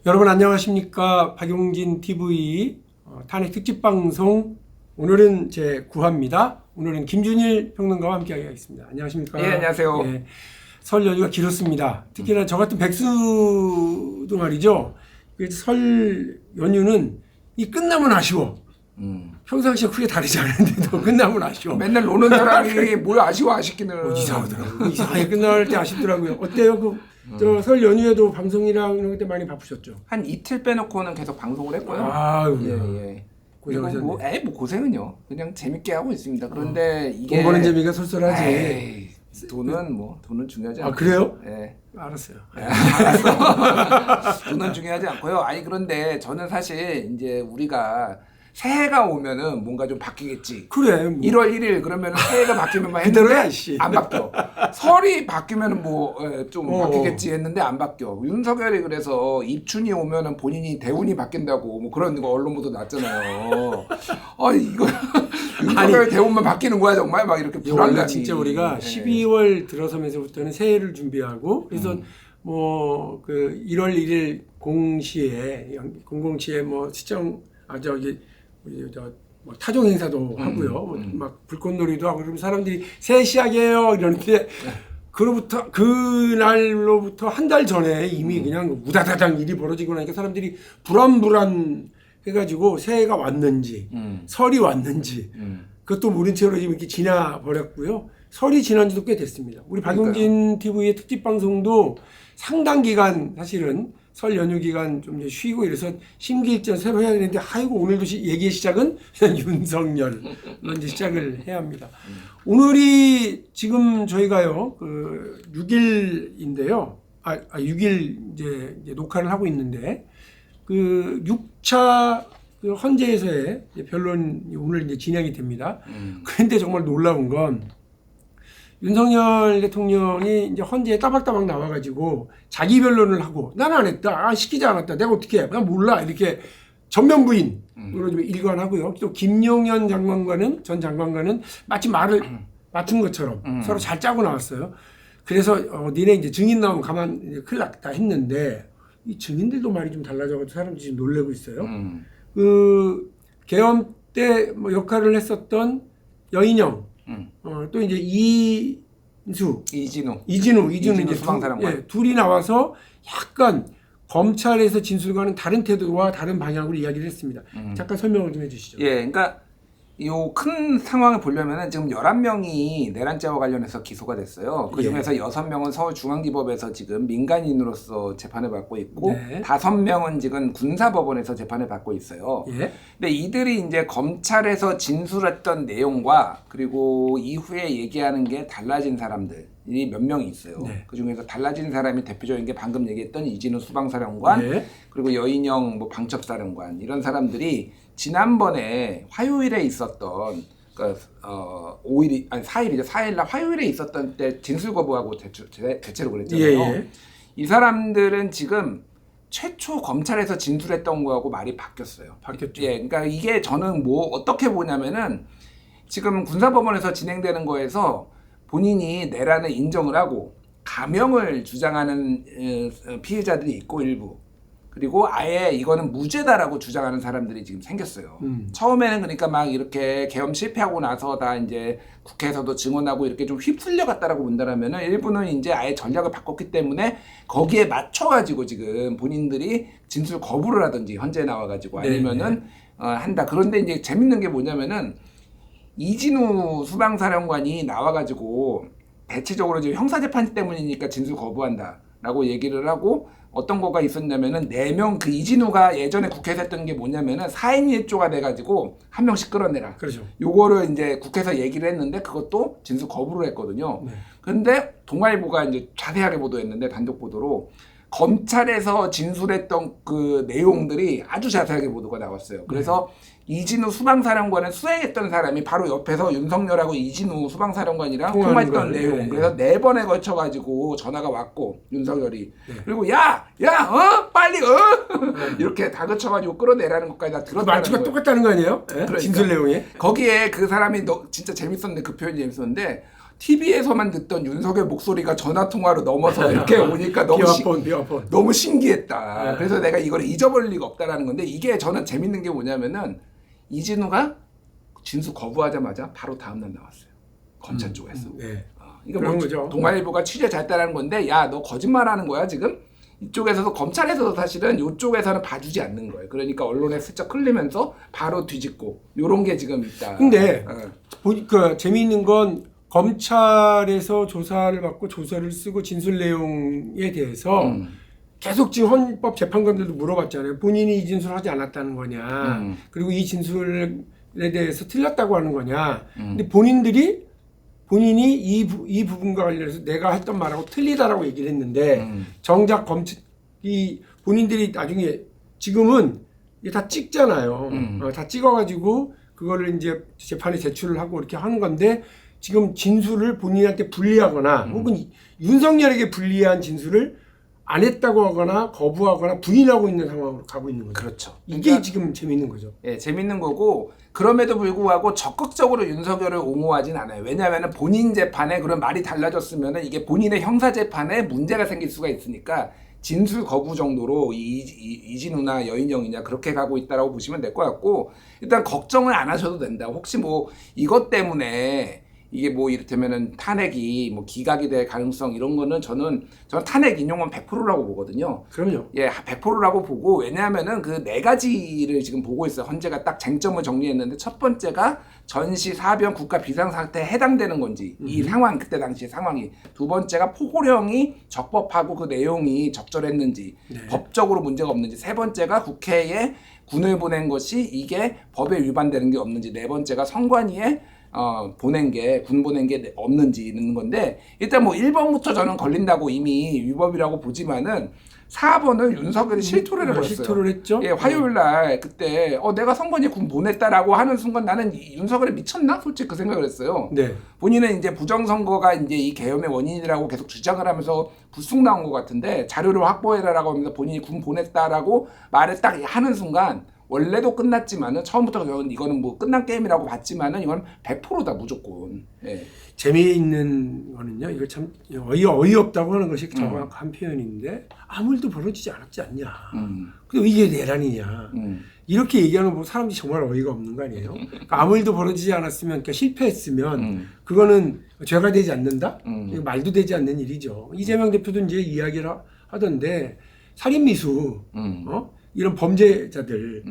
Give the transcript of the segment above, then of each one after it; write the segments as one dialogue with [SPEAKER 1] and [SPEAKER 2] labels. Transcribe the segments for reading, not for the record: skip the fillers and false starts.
[SPEAKER 1] 여러분 안녕하십니까. 박용진 TV 탄핵 특집 방송 오늘은 제 9화입니다. 오늘은 김준일 평론가와 함께 하겠습니다. 안녕하십니까.
[SPEAKER 2] 예, 안녕하세요.
[SPEAKER 1] 예, 설 연휴가 길었습니다. 특히나 저 같은 백수도 말이죠. 설 연휴는 이 끝나면 아쉬워. 평상시에 크게 다르지 않은데도 끝나면 아쉬워.
[SPEAKER 2] 맨날 노는 사람이 뭘 아쉬워 아쉽기는.
[SPEAKER 1] 이상하더라고요. 이상하게 끝날 때 아쉽더라고요. 어때요? 저 설 연휴에도 방송이랑 이런 때 많이 바쁘셨죠?
[SPEAKER 2] 한 이틀 빼놓고는 계속 방송을 했고요.
[SPEAKER 1] 아유,
[SPEAKER 2] 예.
[SPEAKER 1] 고생하셨네.
[SPEAKER 2] 뭐 고생은요. 그냥 재밌게 하고 있습니다. 그런데 이게
[SPEAKER 1] 돈 버는 재미가 쏠쏠하지.
[SPEAKER 2] 에이, 돈은 중요하지 않고.
[SPEAKER 1] 그래요?
[SPEAKER 2] 예.
[SPEAKER 1] 알았어요.
[SPEAKER 2] 알았어. 돈은 중요하지 않고요. 아니 그런데 저는 사실 이제 우리가 새해가 오면은 뭔가 좀 바뀌겠지.
[SPEAKER 1] 그래. 뭐.
[SPEAKER 2] 1월 1일 그러면은 새해가 바뀌면만
[SPEAKER 1] 그대로야,
[SPEAKER 2] 했는데
[SPEAKER 1] 씨.
[SPEAKER 2] 안 바뀌어. 설이 바뀌면은 뭐 좀
[SPEAKER 1] 어.
[SPEAKER 2] 바뀌겠지 했는데 안 바뀌어. 윤석열이 그래서 입춘이 오면은 본인이 대운이 바뀐다고 뭐 그런 거 언론 보도 났잖아요. 이거 윤석열 대운만 바뀌는 거야 정말 막 이렇게
[SPEAKER 1] 원래
[SPEAKER 2] 불안감이.
[SPEAKER 1] 진짜 우리가 12월 들어서면서부터는 새해를 준비하고 그래서 뭐 그 1월 1일 공시에 공공시에 뭐 시청 우리 뭐 타종 행사도 하고요. 막 불꽃놀이도 하고 그러면 사람들이 새해 시작이에요 이러는데 그날로부터 한 달 전에 이미 그냥 우다다당 일이 벌어지고 나니까 사람들이 불안 해가지고 새해가 왔는지 설이 왔는지 그것도 모른 채로 지금 이렇게 지나 버렸고요. 설이 지난 지도 꽤 됐습니다. 우리 박용진 TV의 특집 방송도 상당 기간 사실은 설 연휴 기간 좀 이제 쉬고 이래서 심기일전 새로 해야 되는데 아이고 오늘도 얘기의 시작은 윤석열로 이제 시작을 해야 합니다. 오늘이 지금 저희가요 그 6일인데요. 6일 이제 녹화를 하고 있는데 그 6차 그 헌재에서의 변론이 오늘 이제 진행이 됩니다. 그런데 정말 놀라운 건 윤석열 대통령이 이제 헌재에 따박따박 나와가지고 자기 변론을 하고 난 안 했다. 시키지 않았다. 내가 어떻게 해. 난 몰라. 이렇게 전면 부인으로 좀 일관하고요. 또 김용현 전 장관과는 마치 말을 맞춘 것처럼 서로 잘 짜고 나왔어요. 그래서 니네 이제 증인 나오면 큰일 났다 했는데 이 증인들도 말이 좀 달라져가지고 사람들이 지금 놀래고 있어요. 그 계엄 때 뭐 역할을 했었던 여인영 또 이제 이진우 이제
[SPEAKER 2] 수방사령관.
[SPEAKER 1] 둘이 나와서 약간 검찰에서 진술과는 다른 태도와 다른 방향으로 이야기를 했습니다. 잠깐 설명을 좀 해주시죠.
[SPEAKER 2] 예, 그러니까 요 큰 상황을 보려면은 지금 11명이 내란죄와 관련해서 기소가 됐어요. 그 중에서 6명은 서울중앙지법에서 지금 민간인으로서 재판을 받고 있고 5명은 지금 군사법원에서 재판을 받고 있어요. 근데 이들이 이제 검찰에서 진술했던 내용과 그리고 이후에 얘기하는 게 달라진 사람들이 몇 명이 있어요. 그 중에서 달라진 사람이 대표적인 게 방금 얘기했던 이진우 수방사령관 그리고 여인영 뭐 방첩사령관 이런 사람들이 지난번에 화요일에 있었던 그러니까 4일이죠. 4일날 화요일에 있었던 때 진술 거부하고 대체로 그랬잖아요. 이 사람들은 지금 최초 검찰에서 진술했던 거하고 말이 바뀌었어요.
[SPEAKER 1] 바뀌었죠.
[SPEAKER 2] 그러니까 이게 저는 뭐 어떻게 보냐면은 지금 군사법원에서 진행되는 거에서 본인이 내란을 인정을 하고 감형을 주장하는 피해자들이 있고 일부 그리고 아예 이거는 무죄다라고 주장하는 사람들이 지금 생겼어요. 처음에는 그러니까 막 이렇게 계엄 실패하고 나서 다 이제 국회에서도 증언하고 이렇게 좀 휩쓸려 갔다라고 본다라면은 일부는 이제 아예 전략을 바꿨기 때문에 거기에 맞춰가지고 지금 본인들이 진술 거부를 하든지 헌재에 나와가지고 아니면은 한다. 그런데 이제 재밌는 게 뭐냐면은 이진우 수방사령관이 나와가지고 대체적으로 지금 형사재판 때문이니까 진술 거부한다라고 얘기를 하고 어떤 거가 있었냐면은 4명 그 이진우가 예전에 국회에서 했던 게 뭐냐면은 4인 1조가 돼가지고 한 명씩 끌어내라.
[SPEAKER 1] 그렇죠.
[SPEAKER 2] 요거를 이제 국회에서 얘기를 했는데 그것도 진술 거부를 했거든요. 근데 동아일보가 이제 자세하게 보도했는데 단독 보도로 검찰에서 진술했던 그 내용들이 아주 자세하게 보도가 나왔어요. 그래서 이진우 수방사령관을 수행했던 사람이 바로 옆에서 윤석열하고 이진우 수방사령관이랑 통화했던 내용. 그래서 4번에 걸쳐가지고 전화가 왔고 윤석열이 그리고 빨리 이렇게 다그쳐가지고 끌어내라는 것까지 다 들었다는
[SPEAKER 1] 말투가
[SPEAKER 2] 거예요.
[SPEAKER 1] 똑같다는 거 아니에요?
[SPEAKER 2] 그러니까.
[SPEAKER 1] 진술 내용에?
[SPEAKER 2] 거기에 그 사람이 진짜 재밌었는데 그 표현이 재밌었는데 TV에서만 듣던 윤석열 목소리가 전화 통화로 넘어서 이렇게 오니까
[SPEAKER 1] 비와폰.
[SPEAKER 2] 너무 신기했다.
[SPEAKER 1] 네.
[SPEAKER 2] 그래서 내가 이걸 잊어버릴 리가 없다라는 건데 이게 저는 재밌는 게 뭐냐면은 이진우가 진술 거부하자마자 바로 다음날 나왔어요. 검찰 쪽에서.
[SPEAKER 1] 네.
[SPEAKER 2] 이거
[SPEAKER 1] 그런
[SPEAKER 2] 뭐
[SPEAKER 1] 거죠.
[SPEAKER 2] 동아일보가 취재 잘했다는 건데 야 너 거짓말하는 거야 지금? 이쪽에서도 검찰에서도 사실은 이쪽에서는 봐주지 않는 거예요. 그러니까 언론에 슬쩍 흘리면서 바로 뒤집고 요런 게 지금 있다.
[SPEAKER 1] 근데 그 재미있는 건 검찰에서 조사를 받고 조서를 쓰고 진술 내용에 대해서 계속 지금 헌법재판관들도 물어봤잖아요. 본인이 이 진술을 하지 않았다는 거냐. 그리고 이 진술에 대해서 틀렸다고 하는 거냐. 근데 본인이 이 부분과 관련해서 내가 했던 말하고 틀리다라고 얘기를 했는데 정작 이 본인들이 나중에 지금은 이게 다 찍잖아요. 다 찍어가지고 그거를 이제 재판에 제출을 하고 이렇게 하는 건데 지금 진술을 본인한테 불리하거나 혹은 윤석열에게 불리한 진술을 안 했다고 하거나 거부하거나 부인하고 있는 상황으로 가고 있는 거죠.
[SPEAKER 2] 그렇죠.
[SPEAKER 1] 이게
[SPEAKER 2] 그러니까,
[SPEAKER 1] 지금 재밌는 거죠.
[SPEAKER 2] 예, 재밌는 거고 그럼에도 불구하고 적극적으로 윤석열을 옹호하진 않아요. 왜냐하면 본인 재판에 그런 말이 달라졌으면 이게 본인의 형사 재판에 문제가 생길 수가 있으니까 진술 거부 정도로 이진우나 여인정이냐 그렇게 가고 있다라고 보시면 될 것 같고 일단 걱정을 안 하셔도 된다. 혹시 뭐 이것 때문에 이게 뭐 이를테면은 탄핵이 뭐 기각이 될 가능성 이런 거는 저는 탄핵 인용은 100%라고 보거든요.
[SPEAKER 1] 그럼요.
[SPEAKER 2] 예, 100%라고 보고 왜냐하면은 그 네 가지를 지금 보고 있어요. 헌재가 딱 쟁점을 정리했는데 첫 번째가 전시 사변 국가 비상 상태에 해당되는 건지 이 상황 그때 당시 상황이 두 번째가 포고령이 적법하고 그 내용이 적절했는지 법적으로 문제가 없는지 세 번째가 국회에 군을 보낸 것이 이게 법에 위반되는 게 없는지 네 번째가 선관위에 군 보낸 게 없는지 있는 건데 일단 뭐 1번부터 저는 걸린다고 이미 위법이라고 보지만은 4번은 윤석열이 실토를 해버렸어요.
[SPEAKER 1] 실토를 했죠.
[SPEAKER 2] 예, 화요일 날 그때 내가 선관위에 군 보냈다라고 하는 순간 나는 윤석열이 미쳤나? 솔직히 그 생각을 했어요.
[SPEAKER 1] 네.
[SPEAKER 2] 본인은 이제 부정선거가 이제 이 계엄의 원인이라고 계속 주장을 하면서 불쑥 나온 것 같은데 자료를 확보해라라고 하면서 본인이 군 보냈다라고 말을 딱 하는 순간 원래도 끝났지만은 처음부터 이거는 뭐 끝난 게임이라고 봤지만은 이건 100%다 무조건. 예.
[SPEAKER 1] 재미있는 거는요. 이거 참 어이없다고 하는 것이 정확한 표현인데 아무 일도 벌어지지 않았지 않냐. 근데 이게 내란이냐. 이렇게 얘기하는 뭐 사람들이 정말 어이가 없는 거 아니에요? 그러니까 아무 일도 벌어지지 않았으면 그러니까 실패했으면 그거는 죄가 되지 않는다? 이거 말도 되지 않는 일이죠. 이재명 대표도 이제 이야기를 하던데 살인미수 이런 범죄자들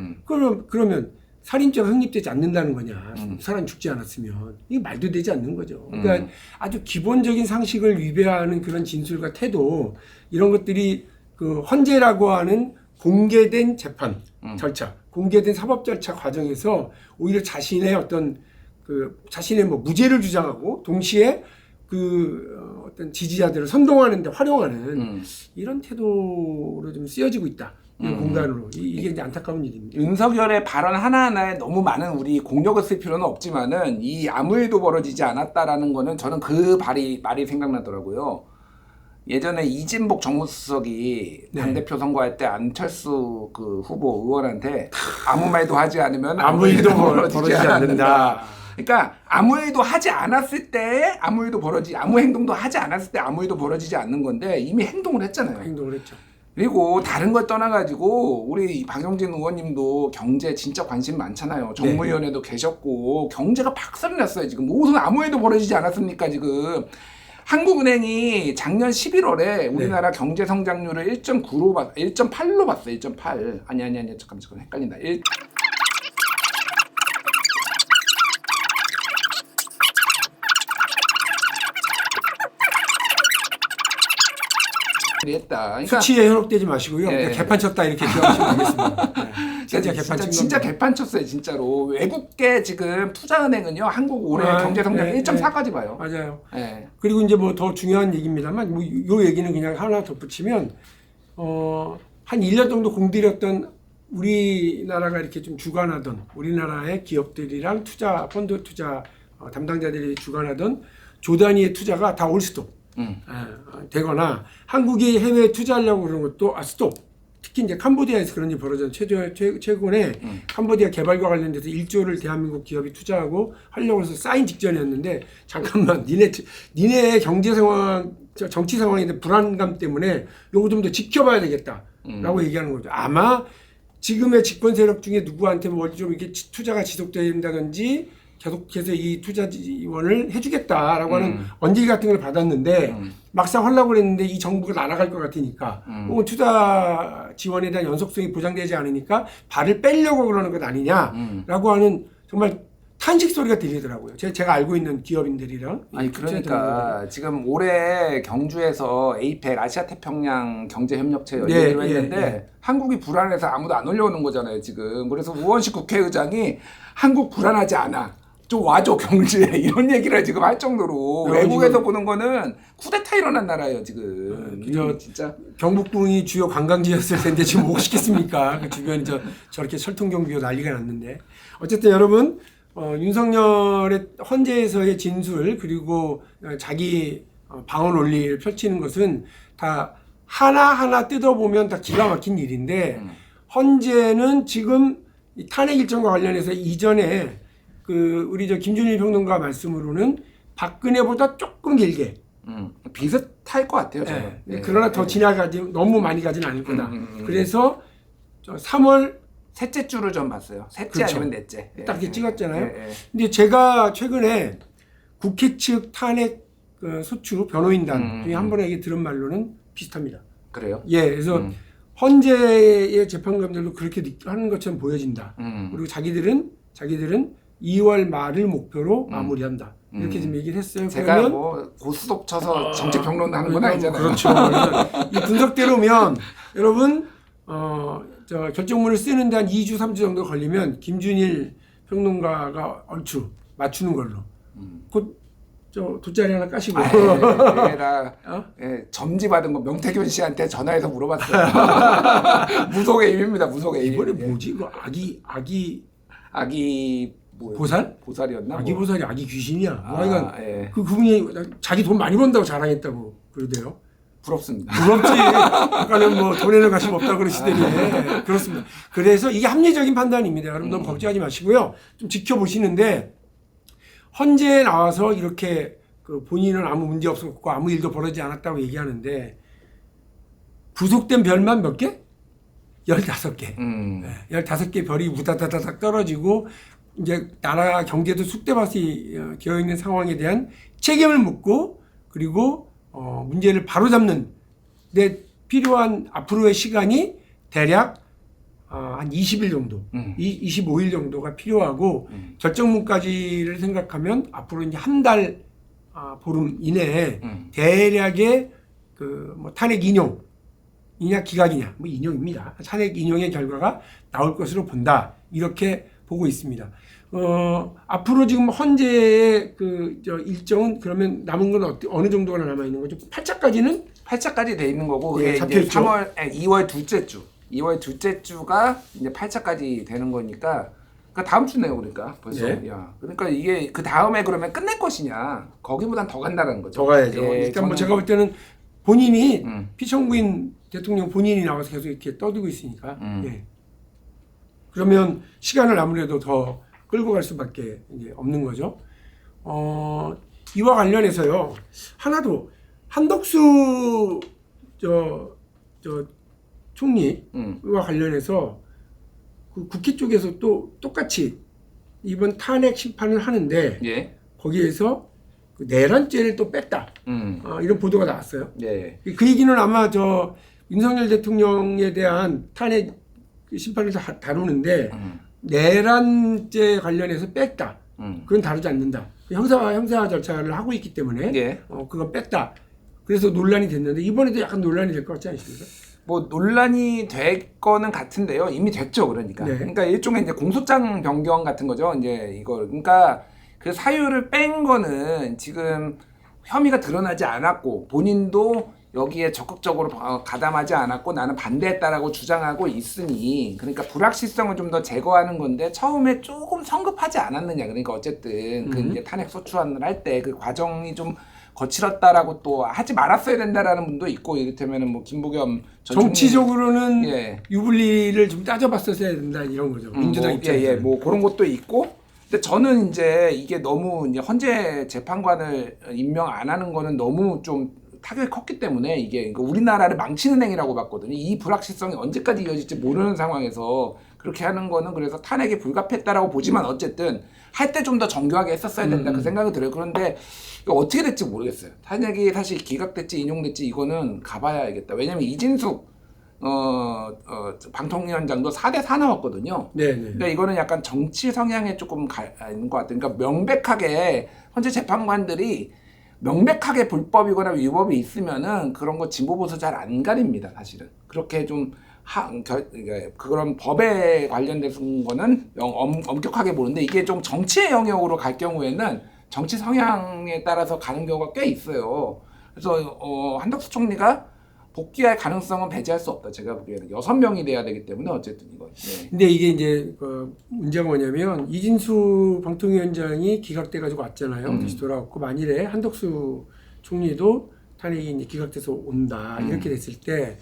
[SPEAKER 1] 그러면 살인죄가 성립되지 않는다는 거냐. 사람이 죽지 않았으면 이게 말도 되지 않는 거죠. 그러니까 아주 기본적인 상식을 위배하는 그런 진술과 태도 이런 것들이 그 헌재라고 하는 공개된 재판 절차, 공개된 사법 절차 과정에서 오히려 자신의 자신의 뭐 무죄를 주장하고 동시에 어떤 지지자들을 선동하는 데 활용하는 이런 태도로 좀 쓰여지고 있다. 공간으로. 이게 이제 안타까운 일입니다.
[SPEAKER 2] 윤석열의 발언 하나하나에 너무 많은 우리 공력을 쓸 필요는 없지만은 이 아무 일도 벌어지지 않았다라는 거는 저는 그 말이 생각나더라고요. 예전에 이진복 정무수석이 당대표 선거할 때 안철수 그 후보 의원한테 아무 말도 하지 않으면
[SPEAKER 1] 아무 일도 벌어지지 않는다.
[SPEAKER 2] 그러니까 아무 일도 하지 않았을 때 아무 행동도 하지 않았을 때 아무 일도 벌어지지 않는 건데 이미 행동을 했잖아요.
[SPEAKER 1] 행동을 했죠.
[SPEAKER 2] 그리고 다른 걸 떠나가지고 우리 박용진 의원님도 경제 진짜 관심 많잖아요. 정무위원회도 계셨고 경제가 박살이 났어요. 지금 무슨 아무 일도 벌어지지 않았습니까 지금. 한국은행이 작년 11월에 우리나라 경제 성장률을 1.9로 1.8로 봤어요. 1.8. 아니 잠깐 헷갈린다. 했다. 그러니까
[SPEAKER 1] 수치에 현혹되지 마시고요.
[SPEAKER 2] 예.
[SPEAKER 1] 개판 쳤다 이렇게 기억하시면 되겠습니다. 네.
[SPEAKER 2] 진짜 개판 쳤어요, 진짜로. 외국계 지금 투자은행은요, 한국 올해 경제 성장 1.4까지 봐요.
[SPEAKER 1] 맞아요.
[SPEAKER 2] 예.
[SPEAKER 1] 그리고 이제 뭐 더 중요한 얘기입니다만, 뭐 요 얘기는 그냥 하나 덧붙이면, 한 1년 정도 공들였던 우리나라가 이렇게 좀 주관하던 우리나라의 기업들이랑 펀드 투자 담당자들이 주관하던 조 단위의 투자가 다 올 스톱 되거나 한국이 해외에 투자하려고 그러는 것도 스톱 특히 이제 캄보디아에서 그런 일이 벌어졌잖아요. 최근에 캄보디아 개발과 관련돼서 1조를 대한민국 기업이 투자하고 하려고 해서 사인 직전이었는데 잠깐만 니네 경제 상황 정치 상황에 대한 불안감 때문에 요거 좀 더 지켜봐야 되겠다라고 얘기하는 거죠. 아마 지금의 집권 세력 중에 누구한테 뭐 좀 이렇게 투자가 지속된다든지 계속해서 이 투자 지원을 해주겠다라고 하는 언질 같은 걸 받았는데 막상 하려고 그랬는데 이 정부가 날아갈 것 같으니까 혹은 투자 지원에 대한 연속성이 보장되지 않으니까 발을 빼려고 그러는 것 아니냐라고 하는 정말 탄식 소리가 들리더라고요. 제가 알고 있는 기업인들이랑.
[SPEAKER 2] 아니 그러니까 지금 올해 경주에서 에이펙 아시아 태평양 경제협력체 열리기로 했는데 한국이 불안해서 아무도 안 올려오는 거잖아요 지금. 그래서 우원식 국회의장이 한국 불안하지 않아. 좀 와줘 경주에 이런 얘기를 지금 할 정도로 외국에서 보는 거는 쿠데타 일어난 나라예요 지금. 진짜
[SPEAKER 1] 경북궁이 주요 관광지였을 텐데 지금 못 시켰습니까? 그 주변이 저렇게 철통 경비로 난리가 났는데 어쨌든 여러분 윤석열의 헌재에서의 진술 그리고 자기 방어 논리를 펼치는 것은 다 하나하나 뜯어보면 다 기가 막힌 일인데 헌재는 지금 이 탄핵 일정과 관련해서 이전에 우리 김준일 평론가 말씀으로는 박근혜보다 조금 길게
[SPEAKER 2] 비슷할 것 같아요 저는.
[SPEAKER 1] 그러나 더 너무 많이 가진 않을 거다. 그래서 3월
[SPEAKER 2] 셋째 주를 좀 봤어요. 셋째
[SPEAKER 1] 그렇죠.
[SPEAKER 2] 아니면 넷째.
[SPEAKER 1] 딱 이렇게 찍었잖아요. 근데 제가 최근에 국회 측 탄핵 소추 변호인단 중에 한 분에게 들은 말로는 비슷합니다.
[SPEAKER 2] 그래요?
[SPEAKER 1] 예, 그래서 헌재의 재판관들도 그렇게 하는 것처럼 보여진다. 그리고 자기들은 2월 말을 목표로 마무리한다. 이렇게 좀 얘기를 했어요.
[SPEAKER 2] 제가 그러면, 뭐 고스톱 쳐서 정책 평론 하는 건 아니잖아요.
[SPEAKER 1] 그렇죠. 이 분석대로면 여러분 결정문을 쓰는데 한 2주, 3주 정도 걸리면 김준일 평론가가 얼추 맞추는 걸로. 곧 돗자리 하나 까시고.
[SPEAKER 2] 점지 받은 거 명태균 씨한테 전화해서 물어봤어요. 무속의 힘입니다. 무속의 힘.
[SPEAKER 1] 이번에 뭐지? 그 아기
[SPEAKER 2] 뭐예요?
[SPEAKER 1] 보살?
[SPEAKER 2] 보살이었나?
[SPEAKER 1] 아기 보살이 아기 귀신이야. 그분이 자기 돈 많이 번다고 자랑했다고 그러대요.
[SPEAKER 2] 부럽습니다.
[SPEAKER 1] 부럽지. 아까는 뭐 돈에는 관심 없다고 그러시더니. 그렇습니다. 그래서 이게 합리적인 판단입니다. 여러분 너무 걱정하지 마시고요. 좀 지켜보시는데 헌재에 나와서 이렇게 본인은 아무 문제 없었고 아무 일도 벌어지지 않았다고 얘기하는데 부속된 별만 몇 개? 15개. 15개 별이 우다다다닥 떨어지고 이제 나라 경제도 쑥대밭이 되어 있는 상황에 대한 책임을 묻고 그리고 문제를 바로잡는 데 필요한 앞으로의 시간이 대략 한 20일 정도, 25일 정도가 필요하고 결정문까지를 생각하면 앞으로 이제 한 달 보름 이내에 대략의 뭐 탄핵 인용이냐 기각이냐 뭐 인용입니다. 탄핵 인용의 결과가 나올 것으로 본다. 이렇게 보고 있습니다. 앞으로 지금 헌재의 일정은 그러면 남은 건 어느 정도가 남아 있는 거죠?
[SPEAKER 2] 8차까지 돼 있는 거고 그게 이제 2월 둘째 주. 2월 둘째 주가 이제 8차까지 되는 거니까 다음 주네요. 그러니까 벌써. 야, 그러니까 이게 그 다음에 그러면 끝낼 것이냐? 거기보단 더 간다는 거죠.
[SPEAKER 1] 더 가야죠. 일단 뭐 제가 볼 때는 본인이 피청구인 대통령 본인이 나와서 계속 이렇게 떠들고 있으니까. 그러면 시간을 아무래도 더 끌고 갈 수밖에 이제 없는 거죠. 이와 관련해서요. 하나도 한덕수 총리와 관련해서 그 국회 쪽에서 또 똑같이 이번 탄핵 심판을 하는데 거기에서 그 내란죄를 또 뺐다. 이런 보도가 나왔어요. 그 얘기는 아마 윤석열 대통령에 대한 탄핵 심판을 다루는데 내란죄 관련해서 뺐다. 그건 다루지 않는다. 형사 절차를 하고 있기 때문에 그건 뺐다. 그래서 논란이 됐는데 이번에도 약간 논란이 될 것 같지 않습니까?
[SPEAKER 2] 뭐 논란이 될 거는 같은데요. 이미 됐죠. 그러니까. 그러니까 일종의 이제 공소장 변경 같은 거죠. 이제 이거 그러니까 그 사유를 뺀 거는 지금 혐의가 드러나지 않았고 본인도 여기에 적극적으로 가담하지 않았고 나는 반대했다라고 주장하고 있으니 그러니까 불확실성을 좀 더 제거하는 건데 처음에 조금 성급하지 않았느냐. 그러니까 어쨌든 그 이제 탄핵 소추안을 할 때 그 과정이 좀 거칠었다라고 또 하지 말았어야 된다라는 분도 있고, 이를테면은 뭐 김부겸 전
[SPEAKER 1] 정치적으로는
[SPEAKER 2] 예.
[SPEAKER 1] 유불리를 좀 따져봤었어야 된다 이런 거죠. 민주당 입장에서.
[SPEAKER 2] 예, 뭐 그런 것도 있고. 근데 저는 이제 이게 너무 이제 헌재 재판관을 임명 안 하는 거는 너무 좀 타격이 컸기 때문에 이게 우리나라를 망치는 행위라고 봤거든요. 이 불확실성이 언제까지 이어질지 모르는 상황에서 그렇게 하는 거는 그래서 탄핵이 불가피했다라고 보지만 어쨌든 할 때 좀 더 정교하게 했었어야 된다 그 생각이 들어요. 그런데 이거 어떻게 될지 모르겠어요. 탄핵이 사실 기각됐지 인용됐지 이거는 가봐야 알겠다. 왜냐면 이진숙 방통위원장도 4대4 나왔거든요.
[SPEAKER 1] 네.
[SPEAKER 2] 그러니까 이거는 약간 정치 성향에 조금 있는 것 같아요. 그러니까 명백하게 헌재 재판관들이 명백하게 불법이거나 위법이 있으면은 그런 거 진보 보수 잘 안 가립니다. 사실은 그렇게 좀 그런 법에 관련된 거는 엄격하게 보는데 이게 좀 정치의 영역으로 갈 경우에는 정치 성향에 따라서 가는 경우가 꽤 있어요. 그래서 한덕수 총리가 복귀할 가능성은 배제할 수 없다. 제가 보기에는 6명이 돼야 되기 때문에 어쨌든 이거. 네.
[SPEAKER 1] 근데 이게 이제 문제가 뭐냐면 이진수 방통위원장이 기각돼가지고 왔잖아요. 다시 돌아왔고 만일에 한덕수 총리도 탄핵이 이제 기각돼서 온다 이렇게 됐을 때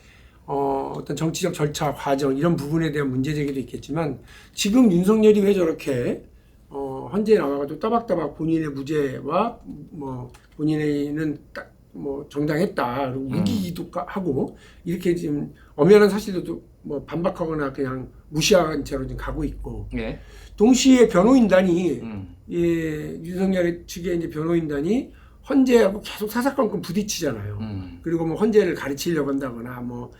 [SPEAKER 1] 어떤 정치적 절차 과정 이런 부분에 대한 문제 제기도 있겠지만 지금 윤석열이 왜 저렇게 헌재에 나와가지고 따박따박 본인의 무죄와 뭐 본인은 딱 뭐 정당했다 그리고 우기기도 하고 이렇게 지금 엄연한 사실도 뭐 반박하거나 그냥 무시한 채로 지금 가고 있고
[SPEAKER 2] 예.
[SPEAKER 1] 동시에 변호인단이 예, 윤석열 측의 이제 변호인단이 헌재하고 계속 사사건건 부딪히잖아요. 그리고 뭐 헌재를 가르치려고 한다거나 뭐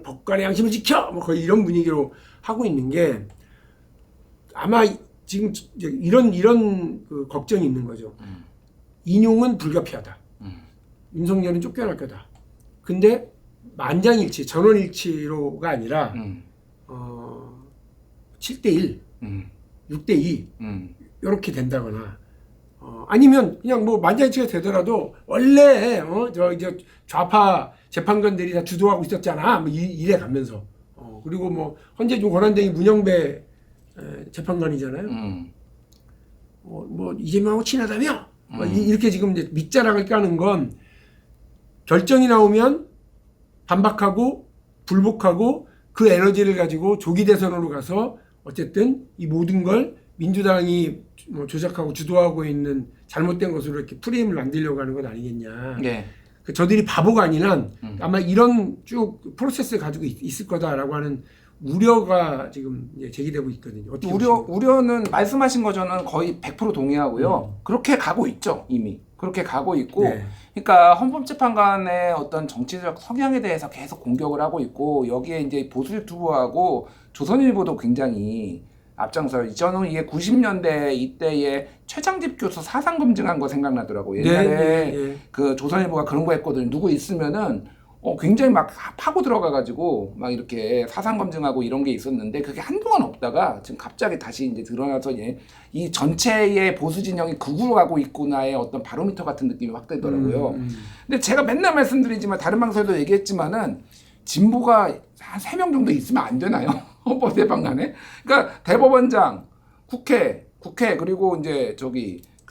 [SPEAKER 1] 법관의 양심을 지켜 뭐 거의 이런 분위기로 하고 있는 게 아마 지금 이런 그 걱정이 있는 거죠. 인용은 불가피하다. 윤석열은 쫓겨날 거다. 근데 만장일치, 전원일치로가 아니라 7대1, 6대2 이렇게 된다거나 아니면 그냥 뭐 만장일치가 되더라도 원래 이제 좌파 재판관들이 다 주도하고 있었잖아. 뭐 이래 가면서 그리고 뭐 헌재 중 권한대행 문영배 재판관이잖아요. 뭐 이재명하고 친하다며 이렇게 지금 이제 밑자락을 까는 건 결정이 나오면 반박하고 불복하고 그 에너지를 가지고 조기 대선으로 가서 어쨌든 이 모든 걸 민주당이 뭐 조작하고 주도하고 있는 잘못된 것으로 이렇게 프레임을 만들려고 하는 것 아니겠냐.
[SPEAKER 2] 네.
[SPEAKER 1] 저들이 바보가 아니란 아마 이런 쭉 프로세스를 가지고 있을 거다라고 하는 우려가 지금 이제 제기되고 있거든요. 어떻게
[SPEAKER 2] 우려는 말씀하신 거 저는 거의 100% 동의하고요. 그렇게 가고 있죠, 이미. 그렇게 가고 있고.
[SPEAKER 1] 네.
[SPEAKER 2] 그러니까 헌법재판관의 어떤 정치적 성향에 대해서 계속 공격을 하고 있고 여기에 이제 보수 유튜브하고 조선일보도 굉장히 앞장서요. 저는 이게 90년대 이때에 최장집 교수 사상 검증한 거 생각나더라고요. 옛날에
[SPEAKER 1] 네.
[SPEAKER 2] 그 조선일보가 그런 거 했거든요. 누구 있으면은 굉장히 막 파고 들어가가지고 막 이렇게 사상 검증하고 이런 게 있었는데 그게 한동안 없다가 지금 갑자기 다시 이제 드러나서 이 전체의 보수 진영이 극으로 가고 있구나의 어떤 바로미터 같은 느낌이 확 되더라고요. 근데 제가 맨날 말씀드리지만 다른 방송에도 얘기했지만은 진보가 한 3명 정도 있으면 안 되나요? 헌법재판관에? 그러니까 대법원장, 국회 그리고 이제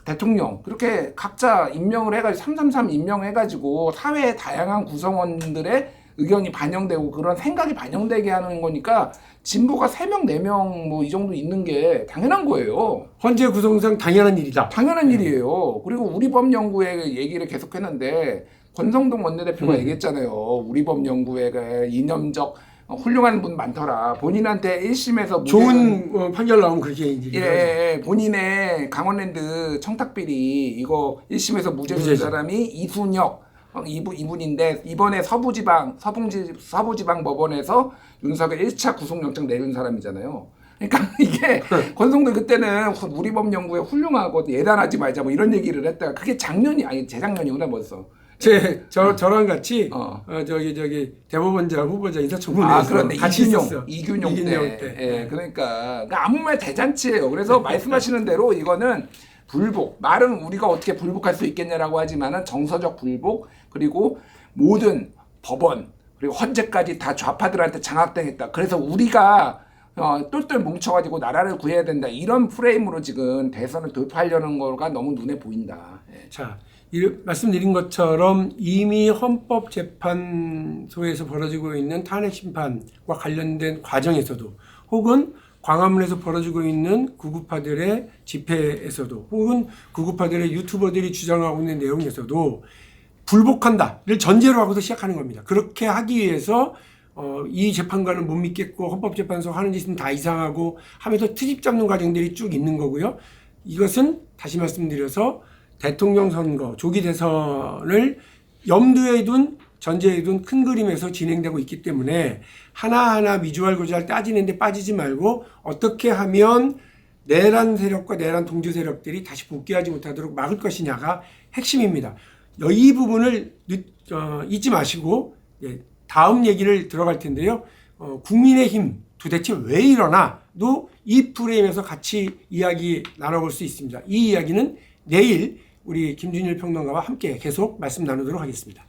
[SPEAKER 2] 대통령 그렇게 각자 임명을 해가지고 333 임명해가지고 사회의 다양한 구성원들의 의견이 반영되고 그런 생각이 반영되게 하는 거니까 진보가 3명, 4명 뭐 이 정도 있는 게 당연한 거예요.
[SPEAKER 1] 헌재 구성상 당연한 일이다.
[SPEAKER 2] 당연한 일이에요. 그리고 우리법연구회 얘기를 계속했는데 권성동 원내대표가 얘기했잖아요. 우리법연구회가 이념적 훌륭한 분 많더라. 본인한테 1심에서
[SPEAKER 1] 좋은 판결 나오면 그렇게 이제
[SPEAKER 2] 본인의 강원랜드 청탁비리 이거 1심에서 무죄 준 사람이 이순혁 이분인데 이번에 서부지방 법원에서 윤석열 1차 구속영장 내린 사람이잖아요. 그러니까 이게 권성도 그때는 우리법연구회 훌륭하고 예단하지 말자 뭐 이런 얘기를 했다가 그게 재작년이구나 벌써.
[SPEAKER 1] 저랑 같이 대법원장 후보자 인사청문회에서
[SPEAKER 2] 그런데
[SPEAKER 1] 같이 있었어.
[SPEAKER 2] 이균용 때. 예, 그러니까 아무 말 대잔치예요. 그래서 말씀하시는 대로 이거는 불복. 말은 우리가 어떻게 불복할 수 있겠냐라고 하지만은 정서적 불복 그리고 모든 법원 그리고 헌재까지 다 좌파들한테 장악당했다. 그래서 우리가 똘똘 뭉쳐가지고 나라를 구해야 된다. 이런 프레임으로 지금 대선을 돌파하려는 거가 너무 눈에 보인다. 예.
[SPEAKER 1] 자, 말씀드린 것처럼 이미 헌법재판소에서 벌어지고 있는 탄핵 심판과 관련된 과정에서도 혹은 광화문에서 벌어지고 있는 구구파들의 집회에서도 혹은 구구파들의 유튜버들이 주장하고 있는 내용에서도 불복한다를 전제로 하고서 시작하는 겁니다. 그렇게 하기 위해서 이 재판관은 못 믿겠고 헌법재판소 하는 짓은 다 이상하고 하면서 트집 잡는 과정들이 쭉 있는 거고요. 이것은 다시 말씀드려서 대통령 선거, 조기 대선을 염두에 둔 전제에 둔 큰 그림에서 진행되고 있기 때문에 하나하나 미주알고주알 따지는데 빠지지 말고 어떻게 하면 내란 세력과 내란 동조 세력들이 다시 복귀하지 못하도록 막을 것이냐가 핵심입니다. 이 부분을 잊지 마시고 다음 얘기를 들어갈 텐데요. 국민의힘 도대체 왜 이러나도 이 프레임에서 같이 이야기 나눠볼 수 있습니다. 이 이야기는 내일 우리 김준일 평론가와 함께 계속 말씀 나누도록 하겠습니다.